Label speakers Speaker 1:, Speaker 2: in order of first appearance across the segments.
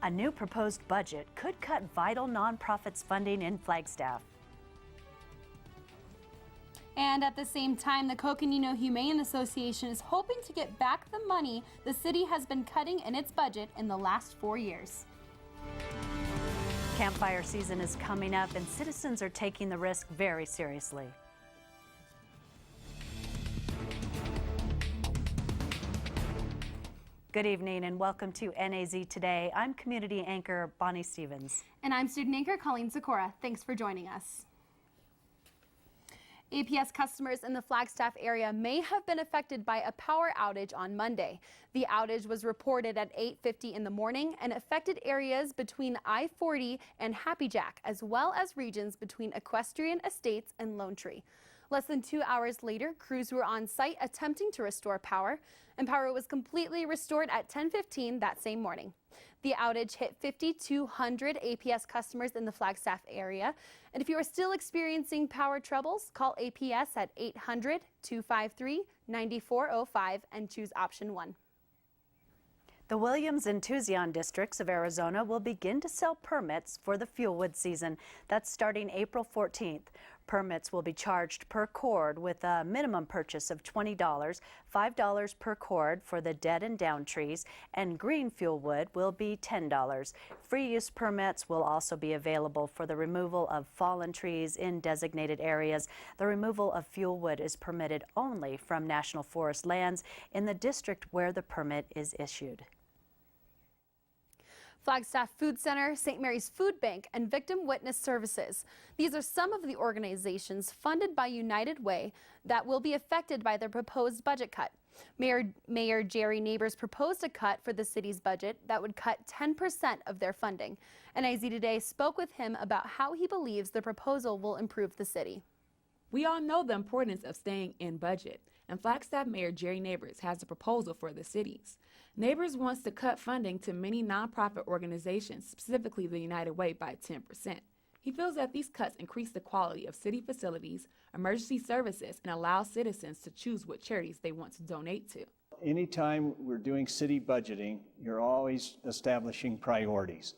Speaker 1: A new proposed budget could cut vital nonprofits funding in Flagstaff.
Speaker 2: And at the same time, the Coconino Humane Association is hoping to get back the money the city has been cutting in its budget in the last 4 years.
Speaker 1: Campfire season is coming up and citizens are taking the risk very seriously. Good evening and welcome to NAZ Today. I'm community anchor Bonnie Stevens.
Speaker 2: And I'm student anchor Colleen Sikora. Thanks for joining us. APS customers in the Flagstaff area may have been affected by a power outage on Monday. The outage was reported at 8:50 in the morning and affected areas between I-40 and Happy Jack, as well as regions between Equestrian Estates and Lone Tree. Less than 2 hours later, crews were on site attempting to restore power, and power was completely restored at 10:15 that same morning. The outage hit 5,200 APS customers in the Flagstaff area, and if you are still experiencing power troubles, call APS at 800-253-9405 and choose option 1.
Speaker 1: The Williams and Tucson districts of Arizona will begin to sell permits for the fuelwood season. That's starting April 14th. Permits will be charged per cord with a minimum purchase of $20, $5 per cord for the dead and down trees, and green fuelwood will be $10. Free use permits will also be available for the removal of fallen trees in designated areas. The removal of fuelwood is permitted only from National Forest lands in the district where the permit is issued.
Speaker 2: Flagstaff Food Center, St. Mary's Food Bank, and Victim Witness Services. These are some of the organizations funded by United Way that will be affected by the proposed budget cut. Mayor Jerry Neighbors proposed a cut for the city's budget that would cut 10% of their funding. NAZ Today spoke with him about how he believes the proposal will improve the city.
Speaker 3: We all know the importance of staying in budget, and Flagstaff Mayor Jerry Neighbors has a proposal for the cities. Neighbors wants to cut funding to many nonprofit organizations, specifically the United Way, by 10%. He feels that these cuts increase the quality of city facilities, emergency services, and allow citizens to choose what charities they want to donate to.
Speaker 4: Anytime we're doing city budgeting, you're always establishing priorities.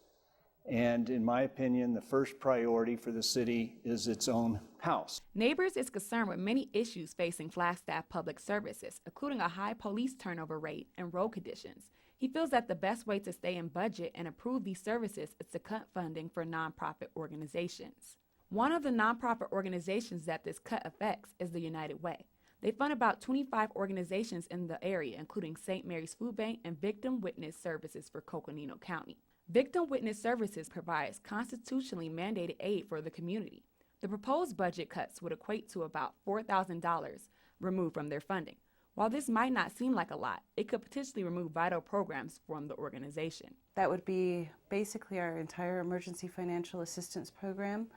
Speaker 4: And in my opinion, the first priority for the city is its own house.
Speaker 3: Neighbors is concerned with many issues facing Flagstaff public services, including a high police turnover rate and road conditions. He feels that the best way to stay in budget and improve these services is to cut funding for nonprofit organizations. One of the nonprofit organizations that this cut affects is the United Way. They fund about 25 organizations in the area, including St. Mary's Food Bank and Victim Witness Services for Coconino County. Victim Witness Services provides constitutionally mandated aid for the community. The proposed budget cuts would equate to about $4,000 removed from their funding. While this might not seem like a lot, it could potentially remove vital programs from the organization.
Speaker 5: That would be basically our entire emergency financial assistance program,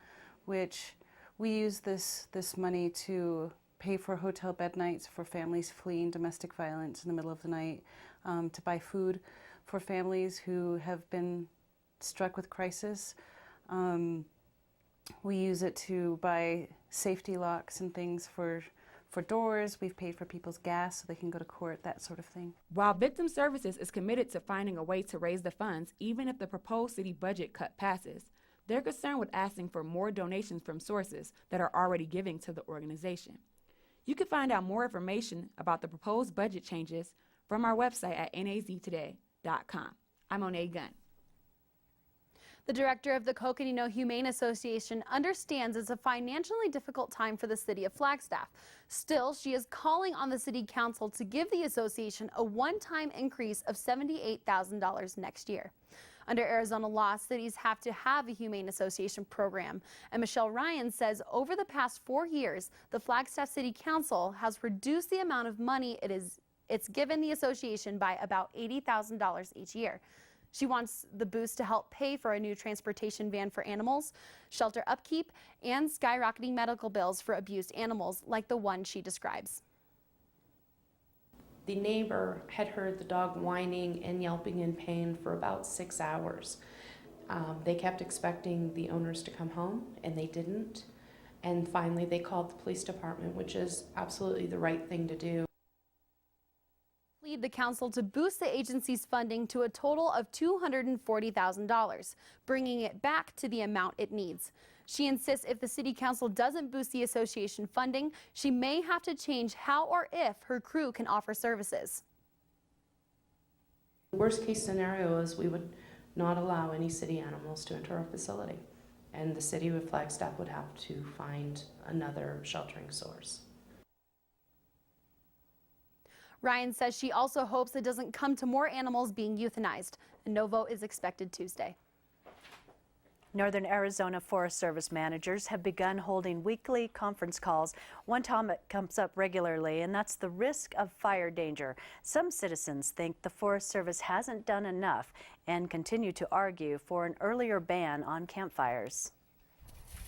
Speaker 5: which we use this money to pay for hotel bed nights for families fleeing domestic violence in the middle of the night, to buy food for families who have been struck with crisis. We use it to buy safety locks and things for doors. We've paid for people's gas so they can go to court, that sort of thing.
Speaker 3: While Victim Services is committed to finding a way to raise the funds, even if the proposed city budget cut passes, they're concerned with asking for more donations from sources that are already giving to the organization. You can find out more information about the proposed budget changes from our website at naztoday.com. I'm Monet Gunn.
Speaker 2: The director of the Coconino Humane Association understands it's a financially difficult time for the city of Flagstaff. Still, she is calling on the city council to give the association a one-time increase of $78,000 next year. Under Arizona law, cities have to have a humane association program. And Michelle Ryan says over the past 4 years, the Flagstaff City Council has reduced the amount of money it's given the association by about $80,000 each year. She wants the boost to help pay for a new transportation van for animals, shelter upkeep, and skyrocketing medical bills for abused animals like the one she describes.
Speaker 6: The neighbor had heard the dog whining and yelping in pain for about 6 hours. They kept expecting the owners to come home, and they didn't. And finally, they called the police department, which is absolutely the right thing to do.
Speaker 2: lead the council to boost the agency's funding to a total of $240,000, bringing it back to the amount it needs. She insists if the city council doesn't boost the association funding, she may have to change how or if her crew can offer services.
Speaker 6: Worst case scenario is we would not allow any city animals to enter our facility, and the city of Flagstaff would have to find another sheltering source.
Speaker 2: Ryan says she also hopes it doesn't come to more animals being euthanized. A no vote is expected Tuesday.
Speaker 1: Northern Arizona Forest Service managers have begun holding weekly conference calls. One topic comes up regularly, and that's the risk of fire danger. Some citizens think the Forest Service hasn't done enough and continue to argue for an earlier ban on campfires.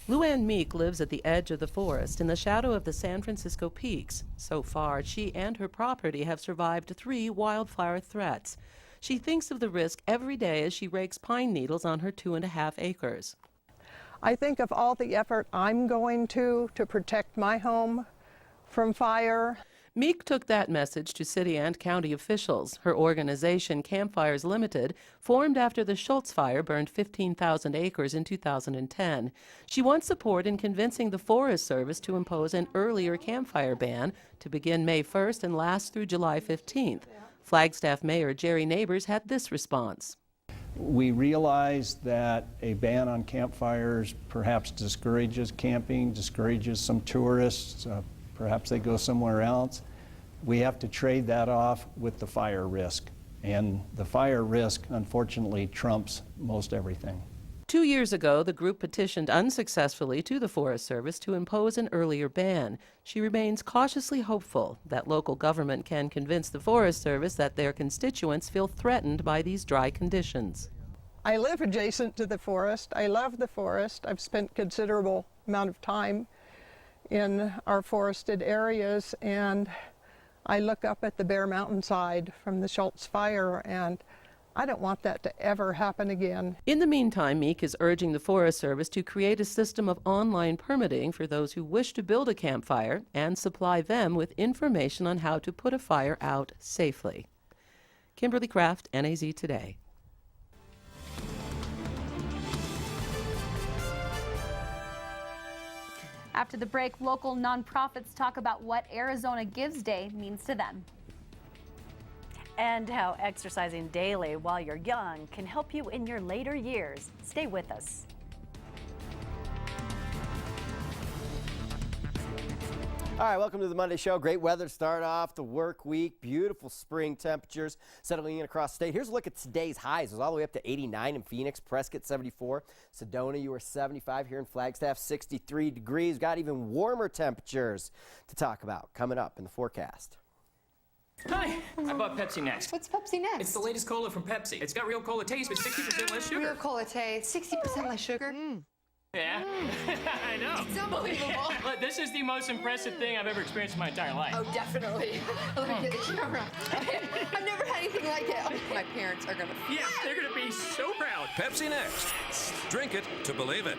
Speaker 7: Luann Meek lives at the edge of the forest in the shadow of the San Francisco peaks. So far, she and her property have survived 3 wildfire threats. She thinks of the risk every day as she rakes pine needles on her 2.5 acres.
Speaker 8: I think of all the effort I'm going to protect my home from fire.
Speaker 7: Meek took that message to city and county officials. Her organization, Campfires Limited, formed after the Schultz fire burned 15,000 acres in 2010. She wants support in convincing the Forest Service to impose an earlier campfire ban to begin May 1st and last through July 15th. Flagstaff Mayor Jerry Neighbors had this response.
Speaker 4: We realize that a ban on campfires perhaps discourages camping, discourages some tourists, perhaps they go somewhere else. We have to trade that off with the fire risk. And the fire risk, unfortunately, trumps most everything.
Speaker 7: 2 years ago, the group petitioned unsuccessfully to the Forest Service to impose an earlier ban. She remains cautiously hopeful that local government can convince the Forest Service that their constituents feel threatened by these dry conditions.
Speaker 8: I live adjacent to the forest. I love the forest. I've spent considerable amount of time in our forested areas, and I look up at the bare mountainside from the Schultz fire, and I don't want that to ever happen again.
Speaker 7: In the meantime, Meek is urging the Forest Service to create a system of online permitting for those who wish to build a campfire and supply them with information on how to put a fire out safely. Kimberly Kraft, NAZ Today.
Speaker 2: After the break, local nonprofits talk about what Arizona Gives Day means to them.
Speaker 1: And how exercising daily while you're young can help you in your later years. Stay with us.
Speaker 9: All right, welcome to the Monday Show. Great weather to start off the work week. Beautiful spring temperatures settling in across the state. Here's a look at today's highs. It was all the way up to 89 in Phoenix, Prescott 74, Sedona you were 75, here in Flagstaff 63 degrees. Got even warmer temperatures to talk about coming up in the forecast.
Speaker 10: Hi, I bought Pepsi Next.
Speaker 11: What's Pepsi Next?
Speaker 10: It's the latest cola from Pepsi. It's got real cola taste with 60% less sugar.
Speaker 11: Real cola taste, 60% less sugar.
Speaker 10: Yeah, I know.
Speaker 11: It's unbelievable.
Speaker 10: But this is the most impressive thing I've ever experienced in my entire life.
Speaker 11: Oh, definitely. Let me get the camera. I've never had anything like it. My parents are gonna.
Speaker 10: Yeah, they're gonna be so proud.
Speaker 12: Pepsi Next. Drink it to believe it.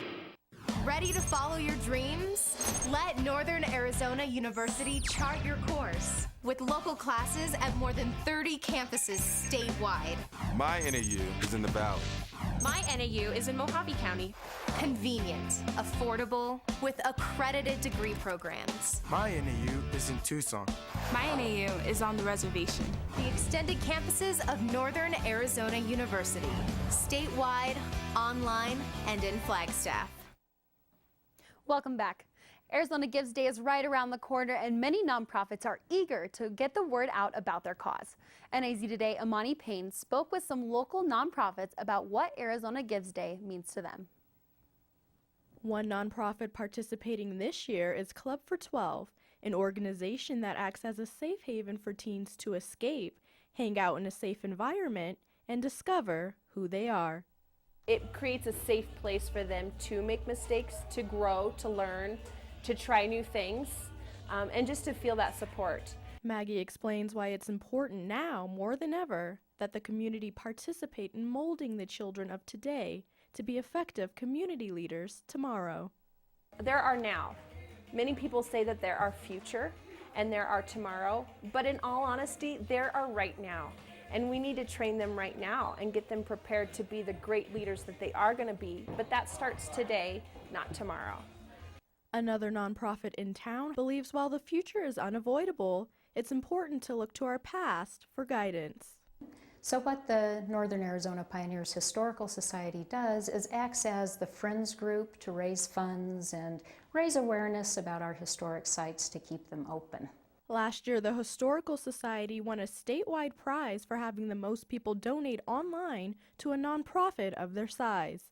Speaker 13: Ready to follow your dreams? Let Northern Arizona University chart your course with local classes at more than 30 campuses statewide.
Speaker 12: My NAU is in the Valley.
Speaker 13: My NAU is in Mojave County. Convenient, affordable, with accredited degree programs.
Speaker 14: My NAU is in Tucson.
Speaker 15: My NAU is on the reservation.
Speaker 13: The extended campuses of Northern Arizona University, statewide, online, and in Flagstaff.
Speaker 2: Welcome back. Arizona Gives Day is right around the corner, and many nonprofits are eager to get the word out about their cause. NAZ Today, Amani Payne spoke with some local nonprofits about what Arizona Gives Day means to them.
Speaker 16: One nonprofit participating this year is Club for 12, an organization that acts as a safe haven for teens to escape, hang out in a safe environment, and discover who they are.
Speaker 17: It creates a safe place for them to make mistakes, to grow, to learn, to try new things, and just to feel that support.
Speaker 16: Maggie explains why it's important now, more than ever, that the community participate in molding the children of today to be effective community leaders tomorrow.
Speaker 17: There are now. Many people say that they're our future, and there are tomorrow, but in all honesty, there are right now. And we need to train them right now and get them prepared to be the great leaders that they are going to be. But that starts today, not tomorrow.
Speaker 16: Another nonprofit in town believes while the future is unavoidable, it's important to look to our past for guidance.
Speaker 18: So what the Northern Arizona Pioneers Historical Society does is acts as the friends group to raise funds and raise awareness about our historic sites to keep them open.
Speaker 16: Last year, the Historical Society won a statewide prize for having the most people donate online to a nonprofit of their size.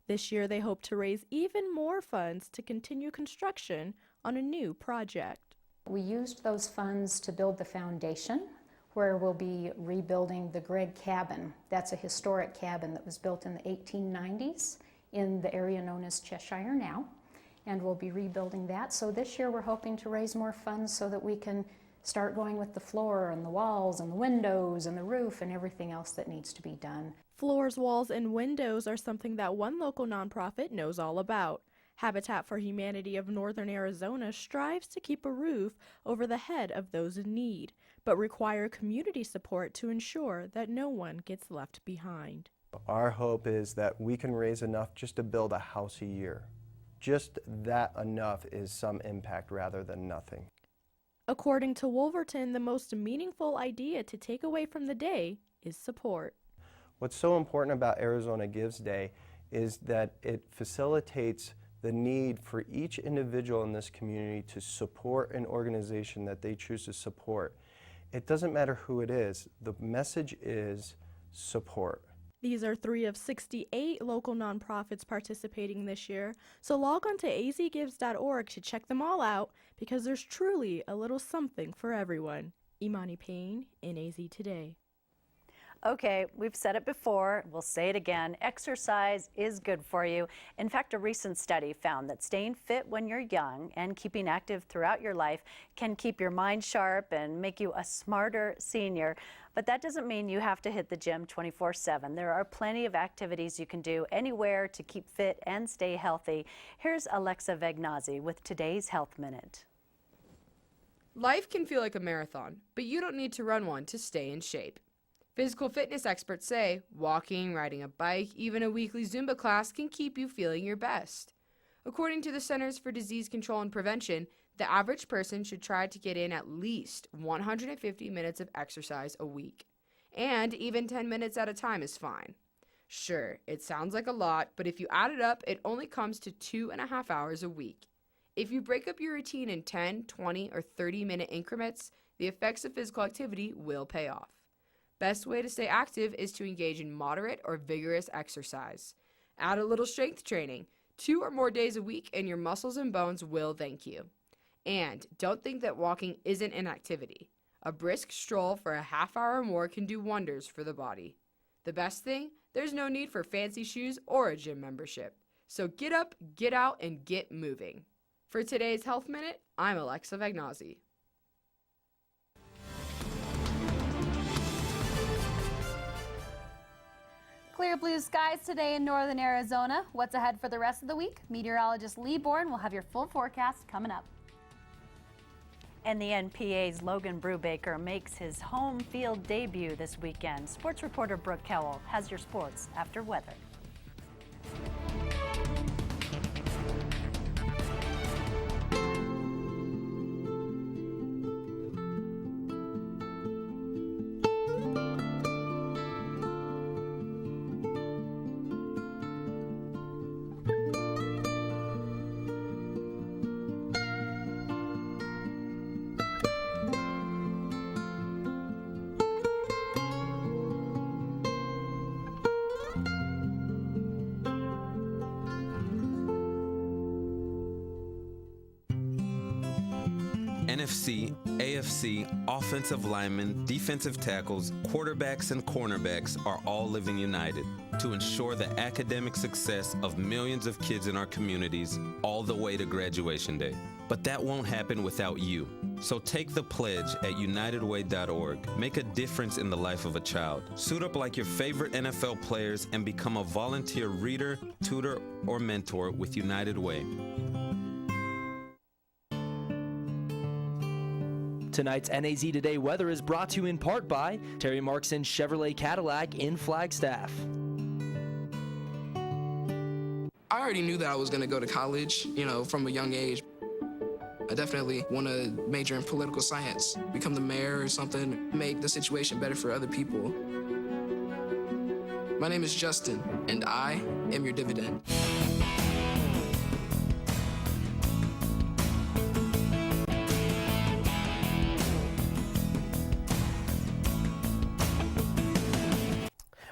Speaker 16: This year, they hope to raise even more funds to continue construction on a new project.
Speaker 18: We used those funds to build the foundation, where we'll be rebuilding the Gregg Cabin. That's a historic cabin that was built in the 1890s in the area known as Cheshire now, and we'll be rebuilding that. So this year we're hoping to raise more funds so that we can start going with the floor and the walls and the windows and the roof and everything else that needs to be done.
Speaker 16: Floors, walls, and windows are something that one local nonprofit knows all about. Habitat for Humanity of Northern Arizona strives to keep a roof over the head of those in need, but require community support to ensure that no one gets left behind.
Speaker 19: Our hope is that we can raise enough just to build a house a year. Just that enough is some impact rather than nothing.
Speaker 16: According to Wolverton, the most meaningful idea to take away from the day is support.
Speaker 19: What's so important about Arizona Gives Day is that it facilitates the need for each individual in this community to support an organization that they choose to support. It doesn't matter who it is. The message is support.
Speaker 16: These are 3 of 68 local nonprofits participating this year, so log on to azgives.org to check them all out because there's truly a little something for everyone. Imani Payne, NAZ Today.
Speaker 1: Okay, we've said it before, we'll say it again, exercise is good for you. In fact, a recent study found that staying fit when you're young and keeping active throughout your life can keep your mind sharp and make you a smarter senior. But that doesn't mean you have to hit the gym 24/7. There are plenty of activities you can do anywhere to keep fit and stay healthy. Here's Alexa Vagnazzi with today's Health Minute.
Speaker 20: Life can feel like a marathon, but you don't need to run one to stay in shape. Physical fitness experts say walking, riding a bike, even a weekly Zumba class can keep you feeling your best. According to the Centers for Disease Control and Prevention, the average person should try to get in at least 150 minutes of exercise a week. And even 10 minutes at a time is fine. Sure, it sounds like a lot, but if you add it up, it only comes to 2.5 hours a week. If you break up your routine in 10, 20, or 30-minute increments, the effects of physical activity will pay off. Best way to stay active is to engage in moderate or vigorous exercise. Add a little strength training, 2 or more days a week, and your muscles and bones will thank you. And don't think that walking isn't an activity. A brisk stroll for a half hour or more can do wonders for the body. The best thing, there's no need for fancy shoes or a gym membership. So get up, get out, and get moving. For today's Health Minute, I'm Alexa Vagnazzi.
Speaker 2: Clear blue skies today in northern Arizona. What's ahead for the rest of the week? Meteorologist Lee Bourne will have your full forecast coming up.
Speaker 1: And the NPA's Logan Brubaker makes his home field debut this weekend. Sports reporter Brooke Cowell has your sports after weather.
Speaker 12: NFC, AFC, offensive linemen, defensive tackles, quarterbacks, and cornerbacks are all living united to ensure the academic success of millions of kids in our communities all the way to graduation day. But that won't happen without you. So take the pledge at unitedway.org. Make a difference in the life of a child. Suit up like your favorite NFL players and become a volunteer reader, tutor, or mentor with United Way.
Speaker 21: Tonight's NAZ Today weather is brought to you in part by Terry Markson Chevrolet Cadillac in Flagstaff.
Speaker 22: I already knew that I was going to go to college, from a young age. I definitely want to major in political science, become the mayor or something, make the situation better for other people. My name is Justin, and I am your dividend.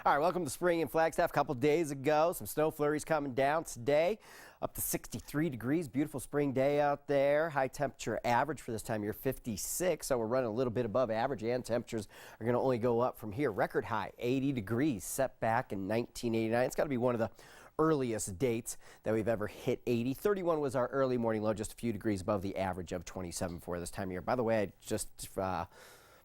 Speaker 9: All right, welcome to spring in Flagstaff. A couple days ago, some snow flurries coming down today, up to 63 degrees. Beautiful spring day out there. High temperature average for this time of year, 56. So we're running a little bit above average, and temperatures are going to only go up from here. Record high, 80 degrees, set back in 1989. It's got to be one of the earliest dates that we've ever hit 80. 31 was our early morning low, just a few degrees above the average of 27 for this time of year. By the way, I just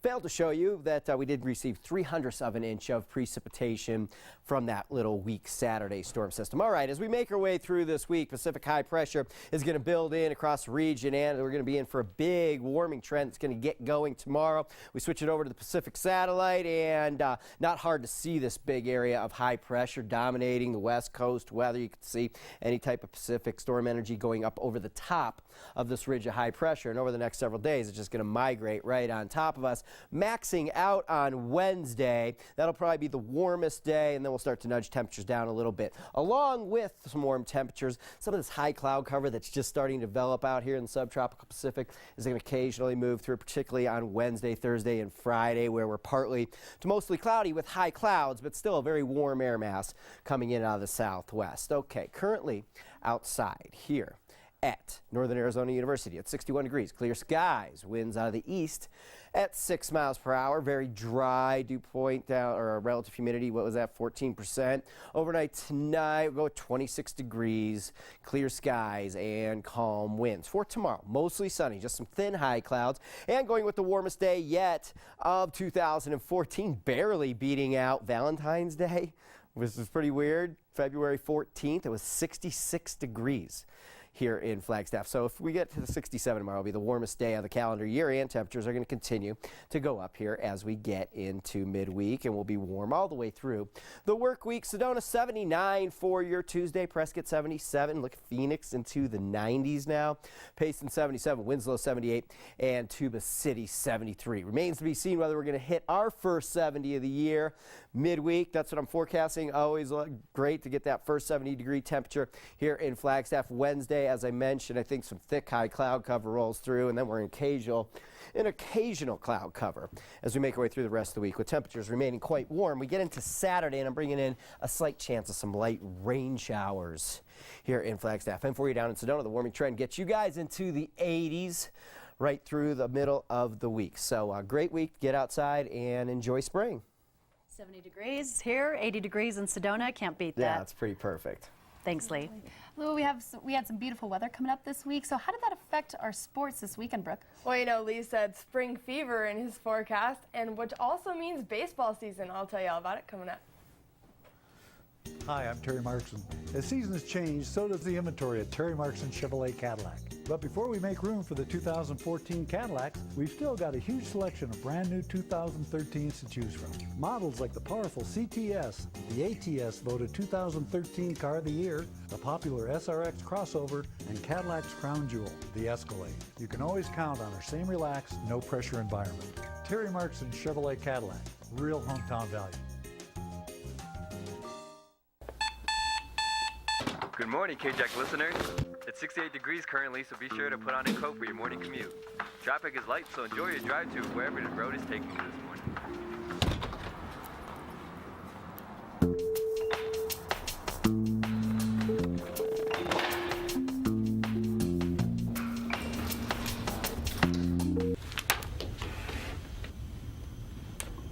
Speaker 9: failed to show you that we did receive 0.03 of an inch of precipitation from that little weak Saturday storm system. All right, as we make our way through this week, Pacific high pressure is going to build in across the region, and we're going to be in for a big warming trend that's going to get going tomorrow. We switch it over to the Pacific satellite, and not hard to see this big area of high pressure dominating the west coast weather. You can see any type of Pacific storm energy going up over the top of this ridge of high pressure, and over the next several days, it's just going to migrate right on top of us, maxing out on Wednesday. That'll probably be the warmest day, and then we'll start to nudge temperatures down a little bit. Along with some warm temperatures, some of this high cloud cover that's just starting to develop out here in the subtropical Pacific is going to occasionally move through, particularly on Wednesday, Thursday, and Friday, where we're partly to mostly cloudy with high clouds, but still a very warm air mass coming in out of the southwest. Okay, currently outside here at Northern Arizona University at 61 degrees, clear skies, winds out of the east at 6 miles per hour. Very dry, dew point down, or relative humidity, what was that, 14%. Overnight tonight, we'll go at 26 degrees, clear skies, and calm winds. For tomorrow, mostly sunny, just some thin high clouds, and going with the warmest day yet of 2014, barely beating out Valentine's Day, which is pretty weird. February 14th, it was 66 degrees here in Flagstaff. So if we get to the 67 tomorrow, it'll be the warmest day of the calendar year, and temperatures are going to continue to go up here as we get into midweek, and we'll be warm all the way through the work week. Sedona 79 for your Tuesday, Prescott 77. Look, Phoenix into the 90s now. Payson 77, Winslow 78, and Tuba City 73. Remains to be seen whether we're going to hit our first 70 of the year midweek. That's what I'm forecasting. Always great to get that first 70-degree temperature here in Flagstaff. Wednesday, as I mentioned, I think some thick high cloud cover rolls through, and then we're in occasional cloud cover as we make our way through the rest of the week, with temperatures remaining quite warm. We get into Saturday, and I'm bringing in a slight chance of some light rain showers here in Flagstaff. And for you down in Sedona, the warming trend gets you guys into the 80s right through the middle of the week. So a great week. Get outside and enjoy spring.
Speaker 1: 70 degrees here, 80 degrees in Sedona. Can't beat that.
Speaker 9: Yeah, it's pretty perfect.
Speaker 1: Thanks, Lee.
Speaker 2: Lou, we had some beautiful weather coming up this week. So how did that affect our sports this weekend, Brooke?
Speaker 23: Well, Lee said spring fever in his forecast, and which also means baseball season. I'll tell you all about it coming up.
Speaker 24: Hi, I'm Terry Markson. As seasons change, so does the inventory at Terry Markson Chevrolet Cadillac. But before we make room for the 2014 Cadillacs, we've still got a huge selection of brand new 2013s to choose from. Models like the powerful CTS, the ATS voted 2013 Car of the Year, the popular SRX crossover, and Cadillac's crown jewel, the Escalade. You can always count on our same relaxed, no pressure environment. Terry Markson Chevrolet Cadillac, real hometown value.
Speaker 25: Good morning, KJAC listeners. It's 68 degrees currently, so be sure to put on a coat for your morning commute. Traffic is light, so enjoy your drive to wherever the road is taking you this morning.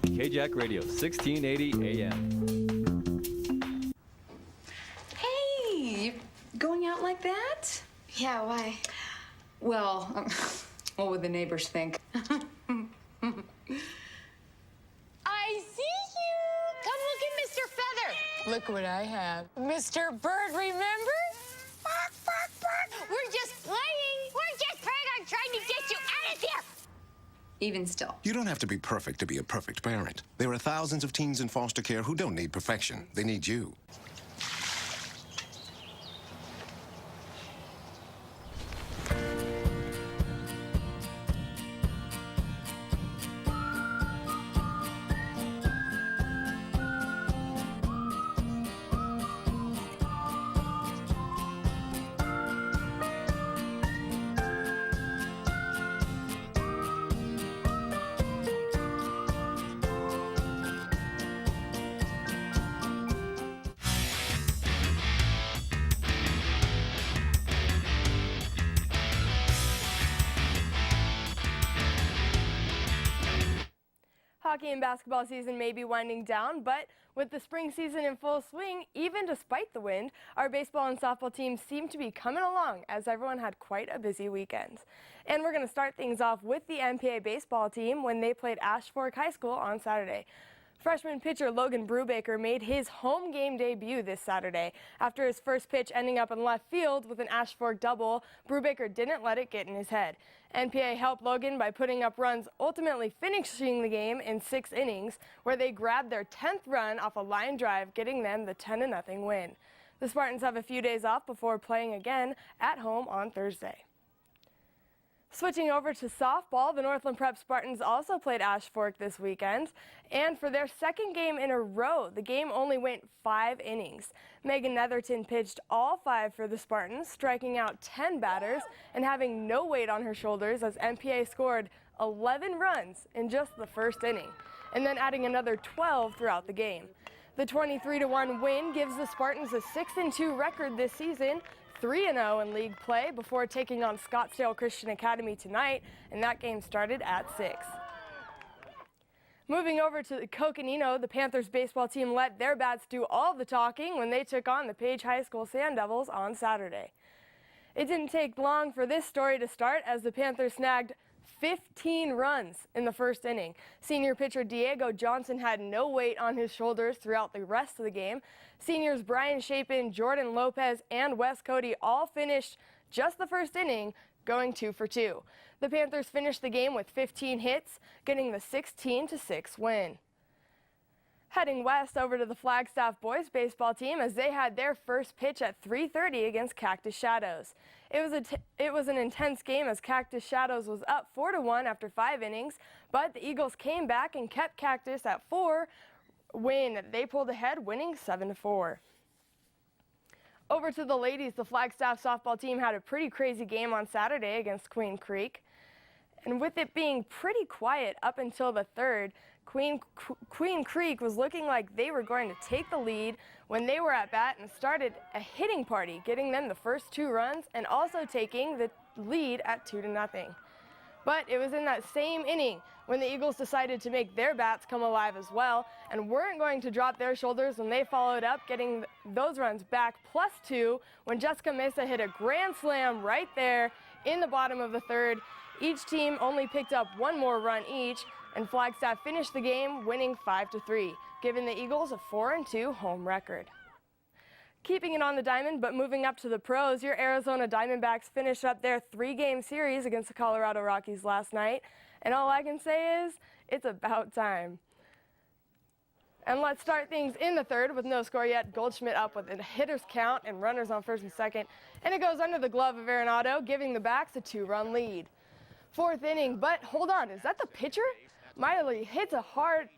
Speaker 26: KJAC Radio, 1680 AM.
Speaker 27: Going out like that?
Speaker 13: Yeah, why?
Speaker 27: Well, what would the neighbors think?
Speaker 13: I see you! Come look at Mr. Feather!
Speaker 27: Look what I have.
Speaker 13: Mr. Bird, remember? Bark, bark, bark! We're just playing! We're just playing on trying to get you out of here!
Speaker 27: even still.
Speaker 3: You don't have to be perfect to be a perfect parent. There are thousands of teens in foster care who don't need perfection. They need you.
Speaker 23: Hockey and basketball season may be winding down, but with the spring season in full swing, even despite the wind, our baseball and softball teams seem to be coming along as everyone had quite a busy weekend. And we're going to start things off with the NPA baseball team when they played Ash Fork High School on Saturday. Freshman pitcher Logan Brubaker made his home game debut this Saturday. After his first pitch ending up in left field with an Ash Fork double, Brubaker didn't let it get in his head. NPA helped Logan by putting up runs, ultimately finishing the game in 6 innings, where they grabbed their 10th run off a line drive, getting them the 10-0 win. The Spartans have a few days off before playing again at home on Thursday. Switching over to softball, the Northland Prep Spartans also played Ash Fork this weekend, and for their second game in a row, the game only went 5 innings. Megan Netherton pitched all 5 for the Spartans, striking out 10 batters and having no weight on her shoulders as NPA scored 11 runs in just the first inning, and then adding another 12 throughout the game. The 23-1 win gives the Spartans a 6-2 record this season, 3-0 in league play before taking on Scottsdale Christian Academy tonight, and that game started at 6. Moving over to Coconino, the Panthers baseball team let their bats do all the talking when they took on the Page High School Sand Devils on Saturday. It didn't take long for this story to start as the Panthers snagged 15 runs in the first inning. Senior pitcher Diego Johnson had no weight on his shoulders throughout the rest of the game. Seniors Brian Chapin, Jordan Lopez, and Wes Cody all finished just the first inning, going 2 for 2. The Panthers finished the game with 15 hits, getting the 16-6 win. Heading west over to the Flagstaff boys baseball team as they had their first pitch at 3:30 against Cactus Shadows. It was an intense game as Cactus Shadows was up 4-1 after 5 innings, but the Eagles came back and kept Cactus at 4 when they pulled ahead, winning 7-4. Over to the ladies, the Flagstaff softball team had a pretty crazy game on Saturday against Queen Creek. And with it being pretty quiet up until the third, Queen Creek was looking like they were going to take the lead when they were at bat and started a hitting party, getting them the first 2 runs and also taking the lead at 2-0. But it was in that same inning when the Eagles decided to make their bats come alive as well and weren't going to drop their shoulders when they followed up, getting those runs back +2 when Jessica Mesa hit a grand slam right there in the bottom of the third. Each team only picked up 1 more run each, and Flagstaff finished the game winning 5-3, giving the Eagles a 4-2 home record. Keeping it on the diamond, but moving up to the pros, your Arizona Diamondbacks finished up their 3-game series against the Colorado Rockies last night, and all I can say is, it's about time. And let's start things in the third with no score yet. Goldschmidt up with a hitter's count and runners on first and second, and it goes under the glove of Arenado, giving the Backs a 2-run lead. 4th inning, but hold on, is that the pitcher? Miley hits it hard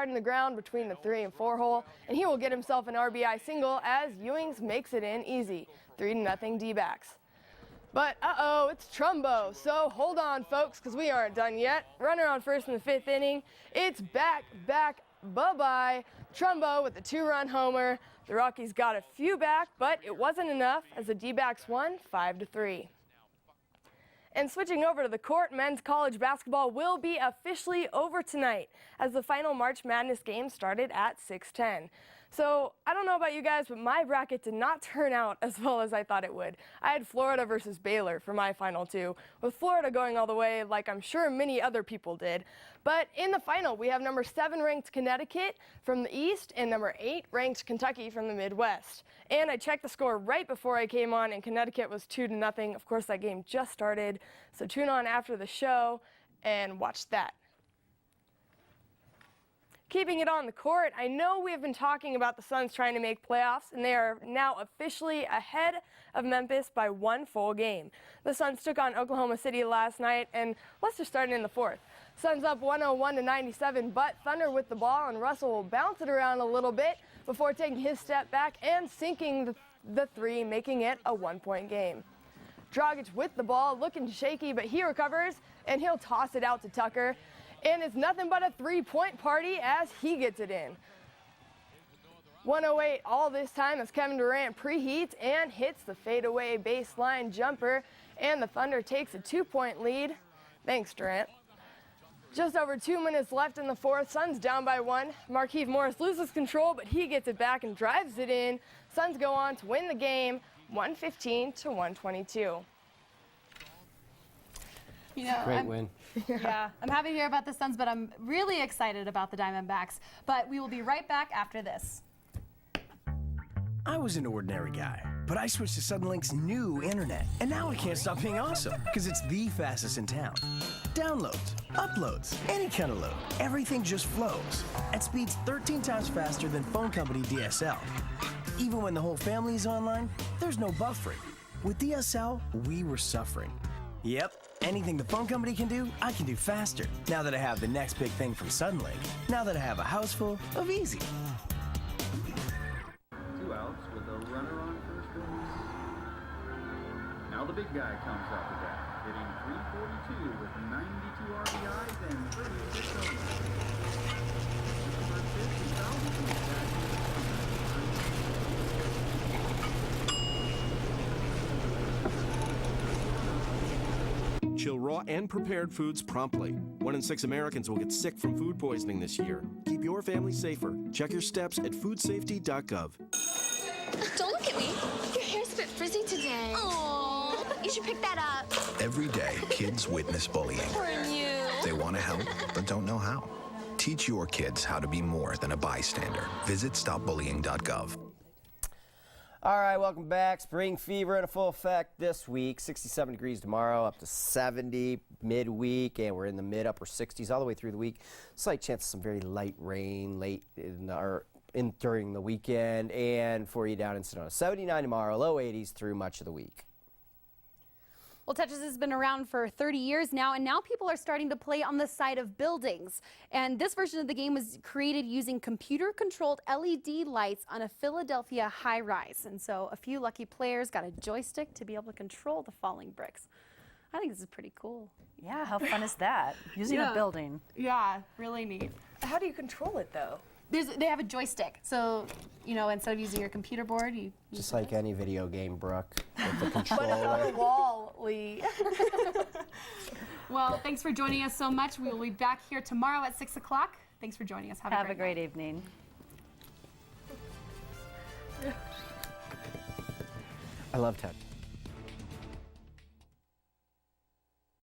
Speaker 23: in the ground between the 3 and 4 hole, and he will get himself an RBI single as Ewings makes it in easy, 3-0 D-backs. But uh-oh, it's Trumbo, so hold on folks, because we aren't done yet. Runner on first in the 5th inning, it's back, bye-bye. Trumbo with a 2-run homer. The Rockies got a few back, but it wasn't enough as the D-backs won 5-3. And switching over to the court, men's college basketball will be officially over tonight as the final March Madness game started at 6:10. So I don't know about you guys, but my bracket did not turn out as well as I thought it would. I had Florida versus Baylor for my final 2, with Florida going all the way like I'm sure many other people did. But in the final, we have number 7 ranked Connecticut from the East and number 8 ranked Kentucky from the Midwest. And I checked the score right before I came on, and Connecticut was 2-0. Of course, that game just started, so tune on after the show and watch that. Keeping it on the court, I know we have been talking about the Suns trying to make playoffs, and they are now officially ahead of Memphis by 1 full game. The Suns took on Oklahoma City last night, and let's just start in the fourth. Suns up 101-97, but Thunder with the ball, and Russell will bounce it around a little bit before taking his step back and sinking the three, making it a 1-point game. Dragic with the ball, looking shaky, but he recovers, and he'll toss it out to Tucker. And it's nothing but a three-point party as he gets it in. 108 all this time as Kevin Durant preheats and hits the fadeaway baseline jumper, and the Thunder takes a 2-point lead. Thanks, Durant. Just over 2 minutes left in the fourth. Suns down by 1. Markieff Morris loses control, but he gets it back and drives it in. Suns go on to win the game, 115-122.
Speaker 2: You know,
Speaker 9: Great win.
Speaker 2: Yeah, I'm happy to hear about the Suns, but I'm really excited about the Diamondbacks. But we will be right back after this.
Speaker 4: I was an ordinary guy, but I switched to Suddenlink's new internet. And now I can't stop being awesome, because it's the fastest in town. Downloads, uploads, any kind of load. Everything just flows. At speeds 13 times faster than phone company DSL. Even when the whole family is online, there's no buffering. With DSL, we were suffering. Yep, anything the phone company can do, I can do faster. Now that I have the next big thing from Suddenlink. Now that I have a house full of easy.
Speaker 5: 2 outs with a runner on first base. Now the big guy comes up to bat, hitting .342 with 92 RBIs and 36 home runs. Number 50,000 is back.
Speaker 6: Chill raw and prepared foods promptly. 1 in 6 Americans will get sick from food poisoning this year. Keep your family safer. Check your steps at foodsafety.gov.
Speaker 7: Don't look at me. Your hair's a bit frizzy today. Oh, you should pick that up.
Speaker 8: Every day, kids witness bullying.
Speaker 7: Poor you.
Speaker 8: They want to help, but don't know how. Teach your kids how to be more than a bystander. Visit stopbullying.gov.
Speaker 9: All right, welcome back. Spring fever in full effect this week. 67 degrees tomorrow, up to 70 midweek, and we're in the mid-upper 60s all the way through the week. Slight chance of some very light rain during the weekend, and for you down in Sonoma. 79 tomorrow, low 80s through much of the week.
Speaker 2: Well, Tetris has been around for 30 years now, and now people are starting to play on the side of buildings. And this version of the game was created using computer-controlled LED lights on a Philadelphia high-rise. And so a few lucky players got a joystick to be able to control the falling bricks. I think this is pretty cool.
Speaker 1: Yeah, how fun is that? Using a building.
Speaker 2: Yeah, really neat.
Speaker 23: How do you control it, though?
Speaker 2: They have a joystick, so, you know, instead of using your computer board, you
Speaker 9: Just like any video game, Brooke, with the
Speaker 23: But it's
Speaker 9: controller.
Speaker 23: on the wall, Lee.
Speaker 2: Well, thanks for joining us so much. We will be back here tomorrow at 6 o'clock. Thanks for joining us.
Speaker 1: Have a great evening.
Speaker 9: I love Ted.